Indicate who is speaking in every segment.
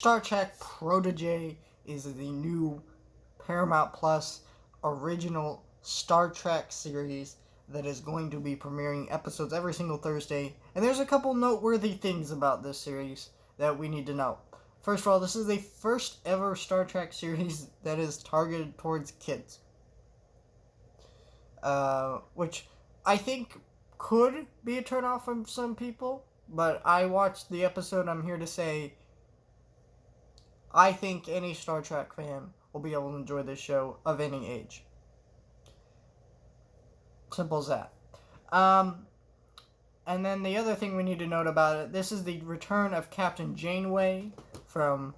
Speaker 1: Star Trek Prodigy is the new Paramount Plus original Star Trek series that is going to be premiering episodes every single Thursday. And there's a couple noteworthy things about this series that we need to know. First of all, this is the first ever Star Trek series that is targeted towards kids. Which I think could be a turnoff from some people, but I watched the episode. I'm here to say I think any Star Trek fan will be able to enjoy this show of any age. Simple as that. And then the other thing we need to note about it, this is the return of Captain Janeway from,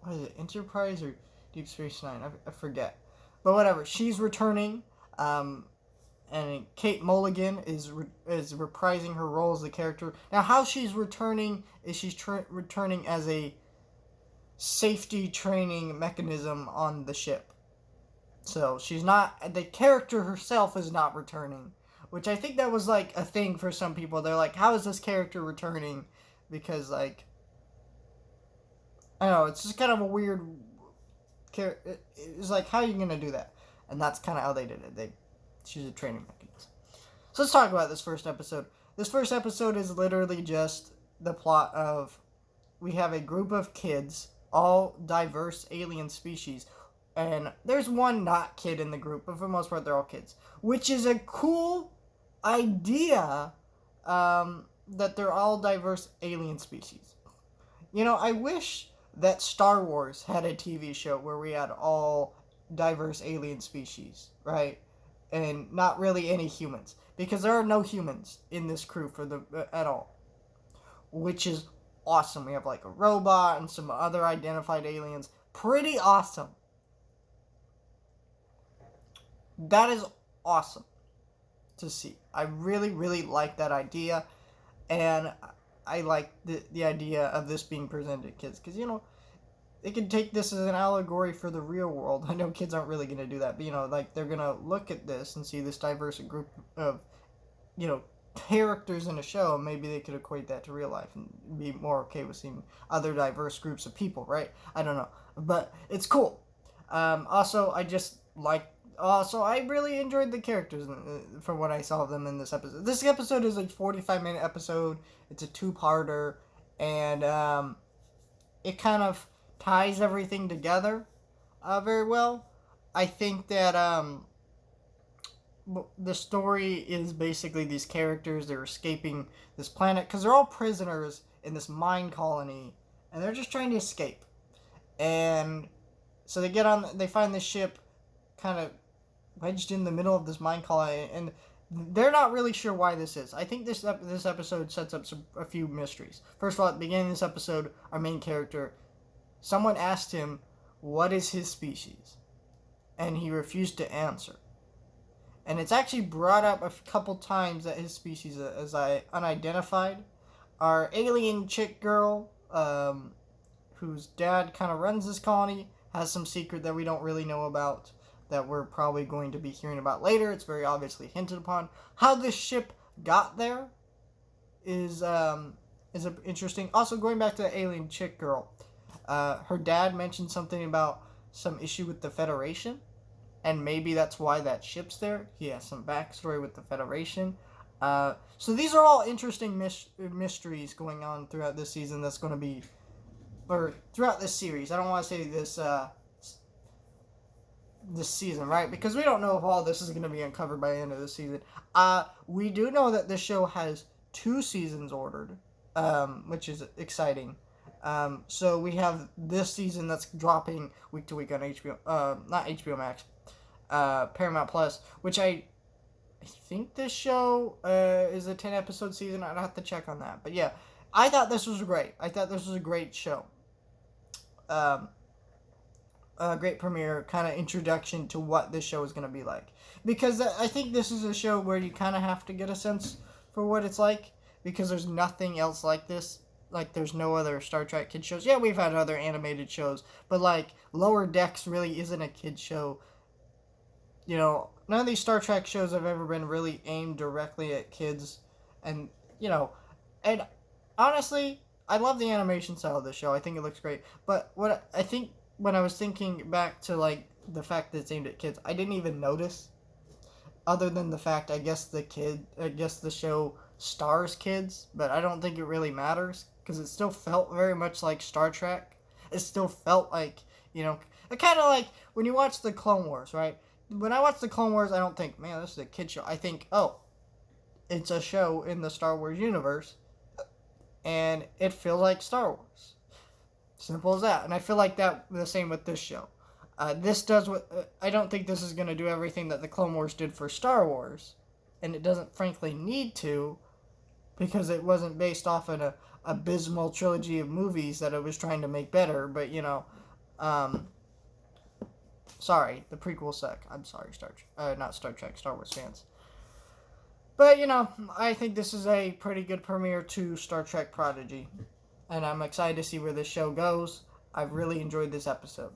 Speaker 1: what is it, Enterprise or Deep Space Nine? I forget. But whatever, she's returning, and Kate Mulligan is reprising her role as the character. Now, how she's returning is she's returning as a safety training mechanism on the ship. So she's not, the character herself is not returning, which I think that was like a thing for some people. They're like, how is this character returning? Because like, I don't know, it's just kind of a weird character. It's like, how are you gonna do that? And that's kind of how they did it. She's a training mechanism. So let's talk about this first episode. This first episode is literally just the plot of, we have a group of kids, all diverse alien species, and there's one not kid in the group, but for the most part they're all kids, which is a cool idea, that they're all diverse alien species. You know, I wish that Star Wars had a TV show where we had all diverse alien species, right? And not really any humans, because there are no humans in this crew at all, which is awesome. We have like a robot and some other identified aliens. Pretty awesome. That is awesome to see. I really, really like that idea, and I like the idea of this being presented to kids, because, you know, they could take this as an allegory for the real world. I know kids aren't really going to do that, but, you know, like, they're going to look at this and see this diverse group of, you know, characters in a show, and maybe they could equate that to real life and be more okay with seeing other diverse groups of people, right? I don't know, but it's cool. Also, I really enjoyed the characters from what I saw of them in this episode. This episode is a 45-minute episode. It's a two-parter, and it kind of ties everything together very well. I think that the story is basically these characters, they're escaping this planet because they're all prisoners in this mine colony, and they're just trying to escape. And so they find this ship kind of wedged in the middle of this mine colony, and they're not really sure why this is. I think this episode sets up a few mysteries. First of all, at the beginning of this episode, our main character, someone asked him, what is his species? And he refused to answer. And it's actually brought up a couple times that his species is unidentified. Our alien chick girl, whose dad kind of runs this colony, has some secret that we don't really know about, that we're probably going to be hearing about later. It's very obviously hinted upon. How this ship got there is interesting. Also, going back to the alien chick girl, her dad mentioned something about some issue with the Federation, and maybe that's why that ship's there. He has some backstory with the Federation. So these are all interesting mysteries going on throughout this season. That's going to be, or throughout this series. I don't want to say this season, right? Because we don't know if all this is going to be uncovered by the end of the season. We do know that this show has 2 seasons ordered, which is exciting. So we have this season that's dropping week to week on HBO, not HBO Max, Paramount Plus, which I think this show is a 10-episode season. I'd have to check on that. But yeah, I thought this was great. I thought this was a great show. A great premiere, kind of introduction to what this show is going to be like. Because I think this is a show where you kind of have to get a sense for what it's like, because there's nothing else like this. Like, there's no other Star Trek kid shows. Yeah, we've had other animated shows, but, like, Lower Decks really isn't a kid show. You know, none of these Star Trek shows have ever been really aimed directly at kids. And, you know, and honestly, I love the animation style of the show. I think it looks great. But what I think when I was thinking back to like the fact that it's aimed at kids, I didn't even notice. Other than the fact, I guess the show stars kids, but I don't think it really matters because it still felt very much like Star Trek. It still felt like, it kind of like when you watch the Clone Wars, right? When I watch the Clone Wars, I don't think, man, this is a kid show. I think, oh, it's a show in the Star Wars universe, and it feels like Star Wars. Simple as that. And I feel like that the same with this show. This does what I don't think this is going to do everything that the Clone Wars did for Star Wars, and it doesn't frankly need to, because it wasn't based off an abysmal trilogy of movies that it was trying to make better. But sorry, the prequels suck. I'm sorry, not Star Trek, Star Wars fans. But I think this is a pretty good premiere to Star Trek Prodigy, and I'm excited to see where this show goes. I've really enjoyed this episode.